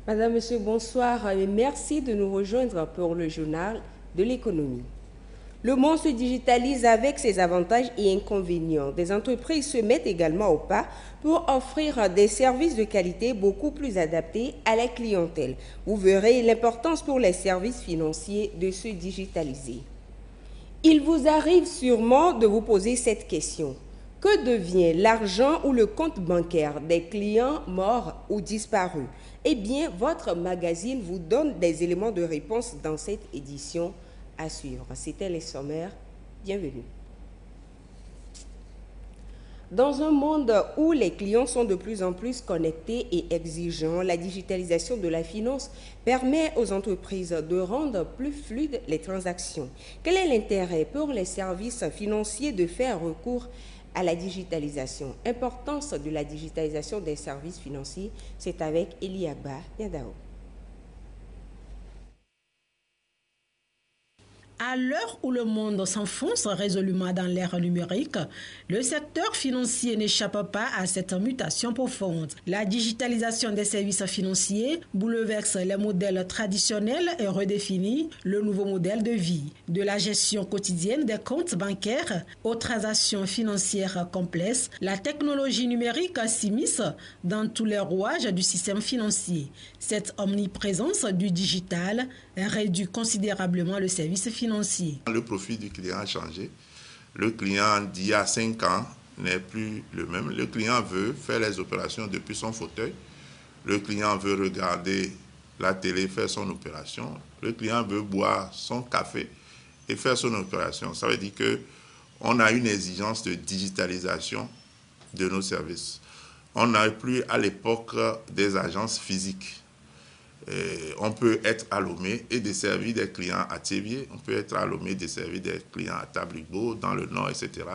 Madame, Monsieur, bonsoir et merci de nous rejoindre pour le journal de l'économie. Le monde se digitalise avec ses avantages et inconvénients. Des entreprises se mettent également au pas pour offrir des services de qualité beaucoup plus adaptés à la clientèle. Vous verrez l'importance pour les services financiers de se digitaliser. Il vous arrive sûrement de vous poser cette question. Que devient l'argent ou le compte bancaire des clients morts ou disparus? Eh bien, votre magazine vous donne des éléments de réponse dans cette édition à suivre. C'était les sommaires. Bienvenue. Dans un monde où les clients sont de plus en plus connectés et exigeants, la digitalisation de la finance permet aux entreprises de rendre plus fluides les transactions. Quel est l'intérêt pour les services financiers de faire recours à la digitalisation? Importance de la digitalisation des services financiers, c'est avec Eliaba Yadao. À l'heure où le monde s'enfonce résolument dans l'ère numérique, le secteur financier n'échappe pas à cette mutation profonde. La digitalisation des services financiers bouleverse les modèles traditionnels et redéfinit le nouveau modèle de vie. De la gestion quotidienne des comptes bancaires aux transactions financières complexes, la technologie numérique s'immisce dans tous les rouages du système financier. Cette omniprésence du digital réduit considérablement le service financier. Le profil du client a changé. Le client d'il y a 5 ans n'est plus le même. Le client veut faire les opérations depuis son fauteuil. Le client veut regarder la télé, faire son opération. Le client veut boire son café et faire son opération. Ça veut dire qu'on a une exigence de digitalisation de nos services. On n'a plus à l'époque des agences physiques. On peut être à Lomé et desservir des clients à Théviers, on peut être à Lomé et desservir des clients à Tabrigo, dans le Nord, etc.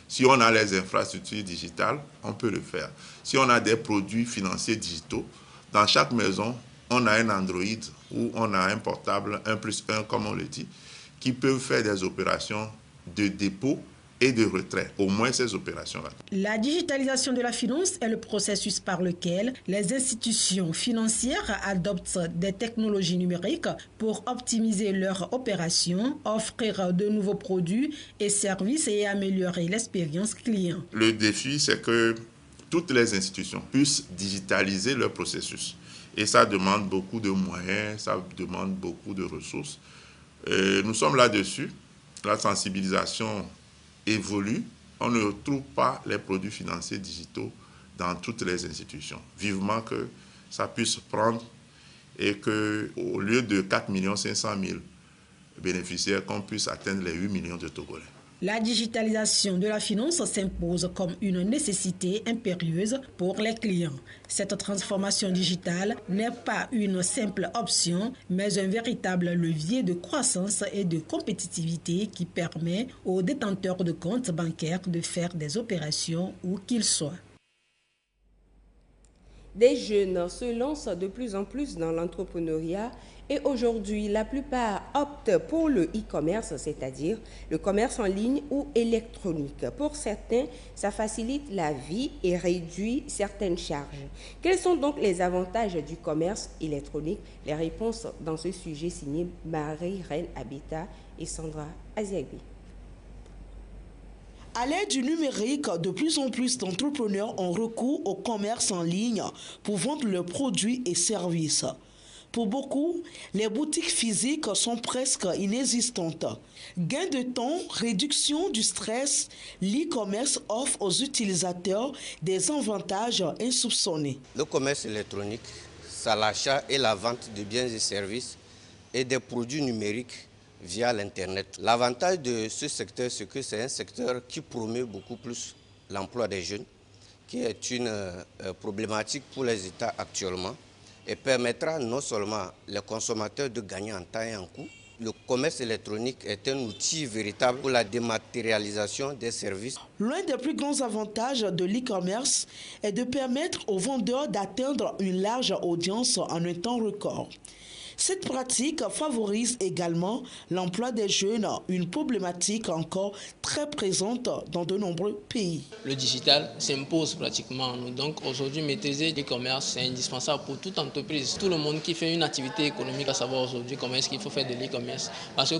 Si on a les infrastructures digitales, on peut le faire. Si on a des produits financiers digitaux, dans chaque maison, on a un Android ou on a un portable 1+1, comme on le dit, qui peut faire des opérations de dépôt et de retrait, au moins ces opérations-là. La digitalisation de la finance est le processus par lequel les institutions financières adoptent des technologies numériques pour optimiser leurs opérations, offrir de nouveaux produits et services et améliorer l'expérience client. Le défi, c'est que toutes les institutions puissent digitaliser leur processus. Et ça demande beaucoup de moyens, ça demande beaucoup de ressources. Nous sommes là-dessus. La sensibilisation évolue, on ne trouve pas les produits financiers digitaux dans toutes les institutions. Vivement que ça puisse prendre et qu'au lieu de 4 500 000 bénéficiaires, qu'on puisse atteindre les 8 millions de Togolais. La digitalisation de la finance s'impose comme une nécessité impérieuse pour les clients. Cette transformation digitale n'est pas une simple option, mais un véritable levier de croissance et de compétitivité qui permet aux détenteurs de comptes bancaires de faire des opérations où qu'ils soient. Des jeunes se lancent de plus en plus dans l'entrepreneuriat et aujourd'hui, la plupart optent pour le e-commerce, c'est-à-dire le commerce en ligne ou électronique. Pour certains, ça facilite la vie et réduit certaines charges. Quels sont donc les avantages du commerce électronique? Les réponses dans ce sujet signées Marie-Reine Abita et Sandra Aziagbi. À l'ère du numérique, de plus en plus d'entrepreneurs ont recours au commerce en ligne pour vendre leurs produits et services. Pour beaucoup, les boutiques physiques sont presque inexistantes. Gain de temps, réduction du stress, l'e-commerce offre aux utilisateurs des avantages insoupçonnés. Le commerce électronique, c'est l'achat et la vente de biens et services et des produits numériques via l'Internet. L'avantage de ce secteur, c'est que c'est un secteur qui promeut beaucoup plus l'emploi des jeunes, qui est une problématique pour les États actuellement, et permettra non seulement les consommateurs de gagner en temps et en coût. Le commerce électronique est un outil véritable pour la dématérialisation des services. L'un des plus grands avantages de l'e-commerce est de permettre aux vendeurs d'atteindre une large audience en un temps record. Cette pratique favorise également l'emploi des jeunes, une problématique encore très présente dans de nombreux pays. Le digital s'impose pratiquement à nous. Donc aujourd'hui, maîtriser l'e-commerce, c'est indispensable pour toute entreprise. Tout le monde qui fait une activité économique à savoir aujourd'hui comment est-ce qu'il faut faire de l'e-commerce. Parce que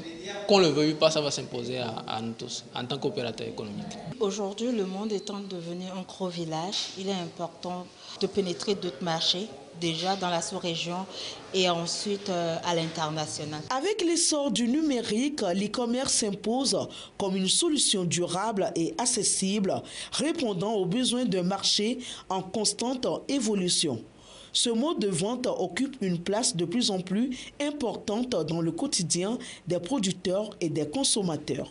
qu'on le veuille pas, ça va s'imposer à nous tous en tant qu'opérateurs économiques. Aujourd'hui, le monde étant devenu un gros village, il est important de pénétrer d'autres marchés, déjà dans la sous-région et ensuite à l'international. Avec l'essor du numérique, l'e-commerce s'impose comme une solution durable et accessible, répondant aux besoins d'un marché en constante évolution. Ce mode de vente occupe une place de plus en plus importante dans le quotidien des producteurs et des consommateurs.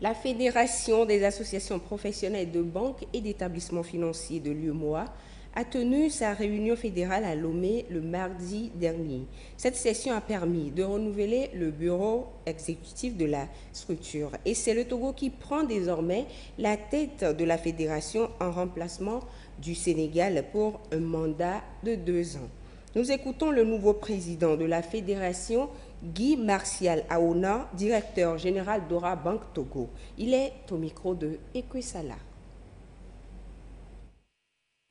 La Fédération des associations professionnelles de banques et d'établissements financiers de l'UEMOA a tenu sa réunion fédérale à Lomé le mardi dernier. Cette session a permis de renouveler le bureau exécutif de la structure et c'est le Togo qui prend désormais la tête de la fédération en remplacement du Sénégal pour un mandat de 2 ans. Nous écoutons le nouveau président de la fédération, Guy Martial Aona, directeur général d'Ora Bank Togo. Il est au micro de Ekwesala.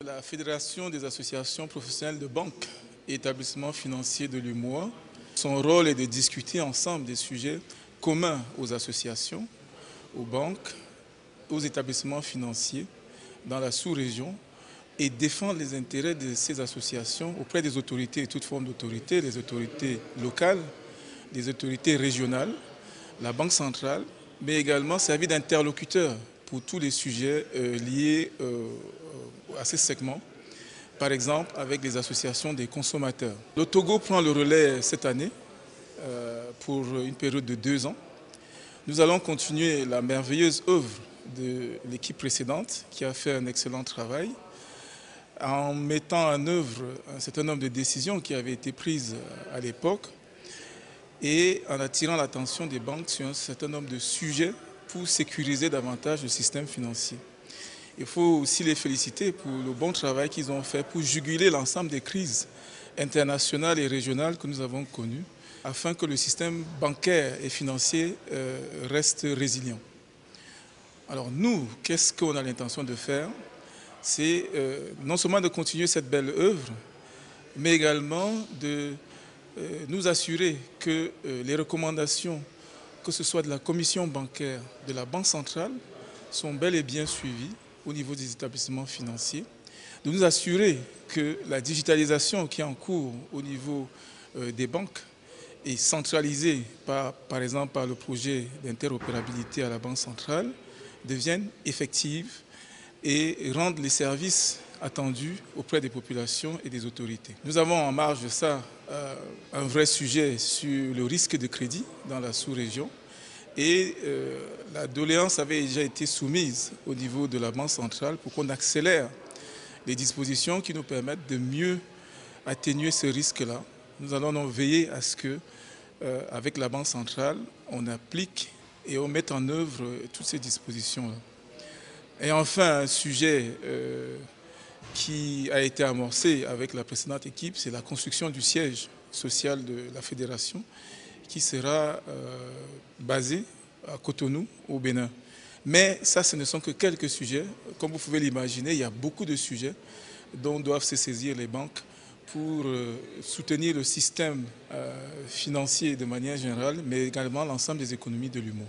La Fédération des associations professionnelles de banques et établissements financiers de l'UEMOA, son rôle est de discuter ensemble des sujets communs aux associations, aux banques, aux établissements financiers dans la sous-région et défendre les intérêts de ces associations auprès des autorités et toutes formes d'autorités, les autorités locales, les autorités régionales, la Banque centrale, mais également servir d'interlocuteur pour tous les sujets liés à ces segments, par exemple avec les associations des consommateurs. Le Togo prend le relais cette année pour une période de 2 ans. Nous allons continuer la merveilleuse œuvre de l'équipe précédente qui a fait un excellent travail en mettant en œuvre un certain nombre de décisions qui avaient été prises à l'époque et en attirant l'attention des banques sur un certain nombre de sujets pour sécuriser davantage le système financier. Il faut aussi les féliciter pour le bon travail qu'ils ont fait pour juguler l'ensemble des crises internationales et régionales que nous avons connues afin que le système bancaire et financier reste résilient. Alors nous, qu'est-ce qu'on a l'intention de faire? C'est non seulement de continuer cette belle œuvre, mais également de nous assurer que les recommandations, que ce soit de la commission bancaire, de la Banque centrale, sont bel et bien suivies au niveau des établissements financiers, de nous assurer que la digitalisation qui est en cours au niveau des banques est centralisée par exemple par le projet d'interopérabilité à la Banque centrale, devienne effective et rende les services attendus auprès des populations et des autorités. Nous avons en marge de ça un vrai sujet sur le risque de crédit dans la sous-région et la doléance avait déjà été soumise au niveau de la Banque centrale pour qu'on accélère les dispositions qui nous permettent de mieux atténuer ce risque-là. Nous allons donc veiller à ce que, avec la Banque centrale, on applique et on mette en œuvre toutes ces dispositions-là. Et enfin, un sujet qui a été amorcé avec la précédente équipe, c'est la construction du siège social de la fédération qui sera basé à Cotonou, au Bénin. Mais ça, ce ne sont que quelques sujets. Comme vous pouvez l'imaginer, il y a beaucoup de sujets dont doivent se saisir les banques pour soutenir le système financier de manière générale, mais également l'ensemble des économies de l'humour.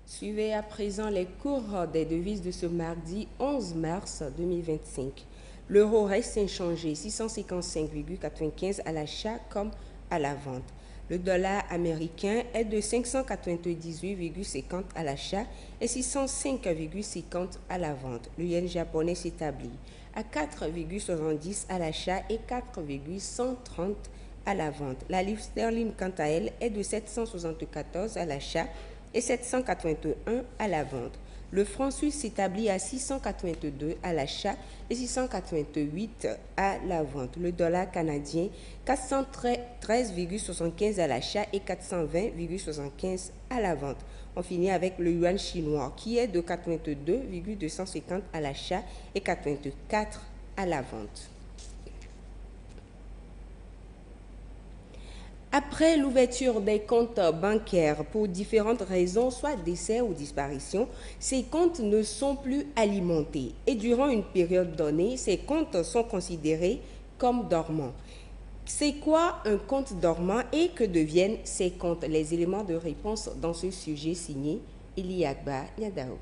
Suivez à présent les cours des devises de ce mardi 11 mars 2025. L'euro reste inchangé, 655,95 à l'achat comme à la vente. Le dollar américain est de 598,50 à l'achat et 605,50 à la vente. Le yen japonais s'établit à 4,70 à l'achat et 4,130 à la vente. La livre sterling, quant à elle, est de 774 à l'achat et 781 à la vente. Le franc suisse s'établit à 682 à l'achat et 688 à la vente. Le dollar canadien, 413,75 à l'achat et 420,75 à la vente. On finit avec le yuan chinois qui est de 82,250 à l'achat et 84 à la vente. Après l'ouverture des comptes bancaires pour différentes raisons, soit décès ou disparition, ces comptes ne sont plus alimentés et durant une période donnée, ces comptes sont considérés comme dormants. C'est quoi un compte dormant et que deviennent ces comptes? Les éléments de réponse dans ce sujet signé Iliagba Nyadao.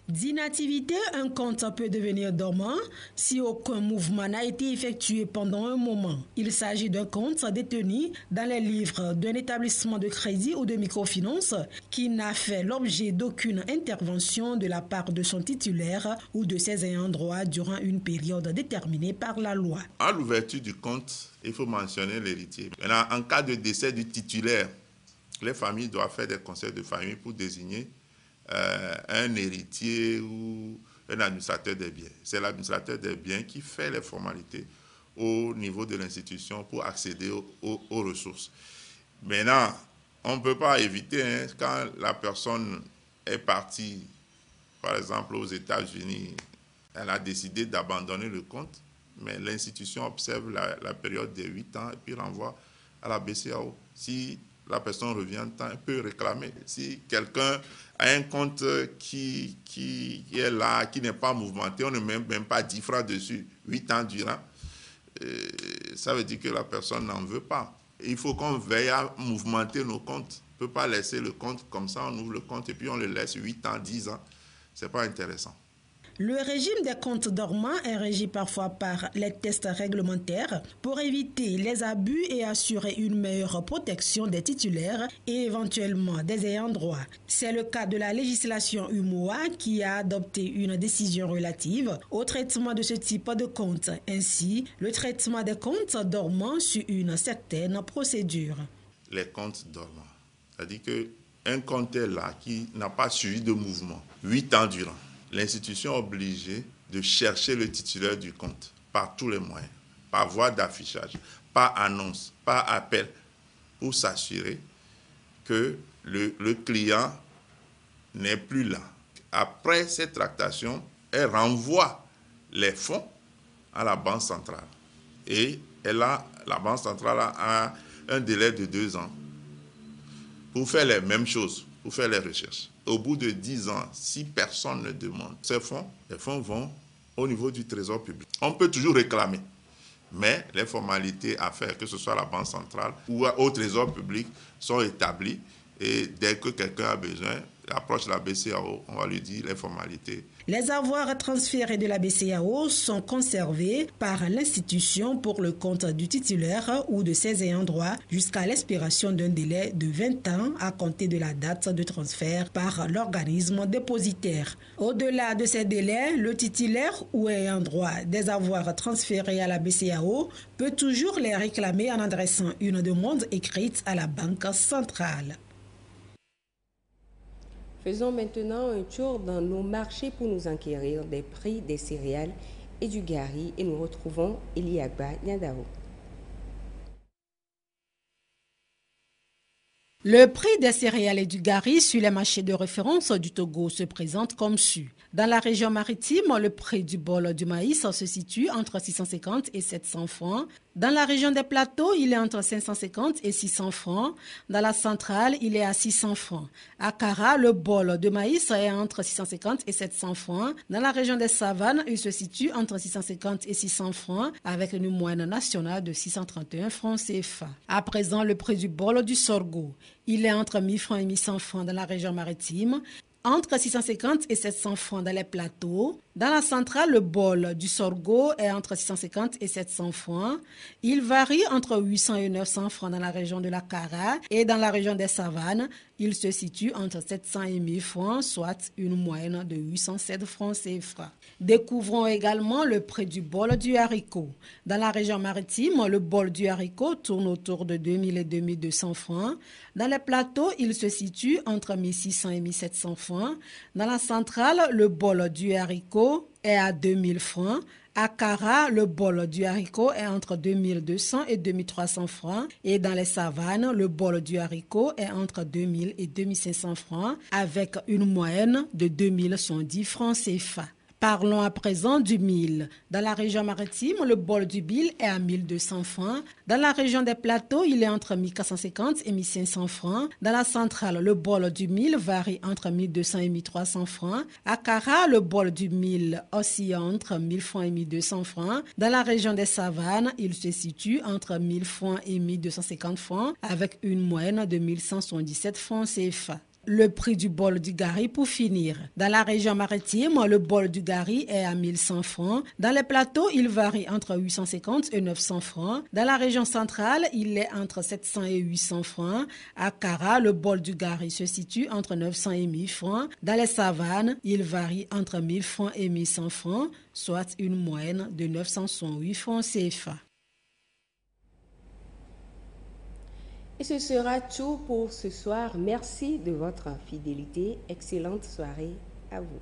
D'inactivité, un compte peut devenir dormant si aucun mouvement n'a été effectué pendant un moment. Il s'agit d'un compte détenu dans les livres d'un établissement de crédit ou de microfinance qui n'a fait l'objet d'aucune intervention de la part de son titulaire ou de ses ayants droit durant une période déterminée par la loi. À l'ouverture du compte, il faut mentionner l'héritier. Maintenant, en cas de décès du titulaire, les familles doivent faire des conseils de famille pour désigner un héritier ou un administrateur des biens. C'est l'administrateur des biens qui fait les formalités au niveau de l'institution pour accéder aux ressources. Maintenant, on ne peut pas éviter, quand la personne est partie, par exemple aux États-Unis, elle a décidé d'abandonner le compte, mais l'institution observe la période de 8 ans et puis renvoie à la BCEAO. Si la personne revient en temps, elle peut réclamer. Si quelqu'un a un compte qui est là, qui n'est pas mouvementé, on ne met même pas 10 francs dessus, 8 ans durant, ça veut dire que la personne n'en veut pas. Il faut qu'on veille à mouvementer nos comptes. On ne peut pas laisser le compte comme ça, on ouvre le compte et puis on le laisse 8 ans, 10 ans. Ce n'est pas intéressant. Le régime des comptes dormants est régi parfois par les tests réglementaires pour éviter les abus et assurer une meilleure protection des titulaires et éventuellement des ayants droit. C'est le cas de la législation UMOA qui a adopté une décision relative au traitement de ce type de compte, ainsi le traitement des comptes dormants sur une certaine procédure. Les comptes dormants, c'est-à-dire qu'un compte est là qui n'a pas suivi de mouvement 8 ans durant. L'institution est obligée de chercher le titulaire du compte par tous les moyens, par voie d'affichage, par annonce, par appel, pour s'assurer que le client n'est plus là. Après cette tractation, elle renvoie les fonds à la Banque centrale. Et la Banque centrale a un délai de 2 ans pour faire les mêmes choses, pour faire les recherches. Au bout de 10 ans, si personne ne demande ces fonds, les fonds vont au niveau du trésor public. On peut toujours réclamer, mais les formalités à faire, que ce soit à la Banque centrale ou au trésor public, sont établies. Et dès que quelqu'un a besoin, approche la BCEAO, on va lui dire les formalités. Les avoirs transférés de la BCEAO sont conservés par l'institution pour le compte du titulaire ou de ses ayants droit jusqu'à l'expiration d'un délai de 20 ans à compter de la date de transfert par l'organisme dépositaire. Au-delà de ces délais, le titulaire ou ayant droit des avoirs transférés à la BCEAO peut toujours les réclamer en adressant une demande écrite à la Banque centrale. Faisons maintenant un tour dans nos marchés pour nous enquérir des prix des céréales et du gari et nous retrouvons Iliagba Nyadao. Le prix des céréales et du gari sur les marchés de référence du Togo se présente comme suit. Dans la région maritime, le prix du bol du maïs se situe entre 650 et 700 francs. Dans la région des plateaux, il est entre 550 et 600 francs. Dans la centrale, il est à 600 francs. À Kara, le bol de maïs est entre 650 et 700 francs. Dans la région des savanes, il se situe entre 650 et 600 francs avec une moyenne nationale de 631 francs CFA. À présent, le prix du bol du sorgho. Il est entre 1000 francs et 1100 francs dans la région maritime, entre 650 et 700 francs dans les plateaux. Dans la centrale, le bol du sorgho est entre 650 et 700 francs. Il varie entre 800 et 900 francs dans la région de la Kara et dans la région des savanes, il se situe entre 700 et 1000 francs, soit une moyenne de 807 francs CFA. Découvrons également le prix du bol du haricot. Dans la région maritime, le bol du haricot tourne autour de 2000 et 2200 francs. Dans les plateaux, il se situe entre 1600 et 1700 francs. Dans la centrale, le bol du haricot est à 2000 francs. À Kara, le bol du haricot est entre 2200 et 2300 francs. Et dans les savanes, le bol du haricot est entre 2000 et 2500 francs avec une moyenne de 2110 francs CFA. Parlons à présent du mil. Dans la région maritime, le bol du mil est à 1200 francs. Dans la région des plateaux, il est entre 1450 et 1500 francs. Dans la centrale, le bol du mil varie entre 1200 et 1300 francs. À Kara, le bol du mil oscille entre 1000 francs et 1200 francs. Dans la région des savanes, il se situe entre 1000 francs et 1250 francs avec une moyenne de 1177 francs CFA. Le prix du bol du gari pour finir. Dans la région maritime, le bol du gari est à 1100 francs. Dans les plateaux, il varie entre 850 et 900 francs. Dans la région centrale, il est entre 700 et 800 francs. À Kara, le bol du gari se situe entre 900 et 1000 francs. Dans les savanes, il varie entre 1000 francs et 1100 francs, soit une moyenne de 968 francs CFA. Et ce sera tout pour ce soir. Merci de votre fidélité. Excellente soirée à vous.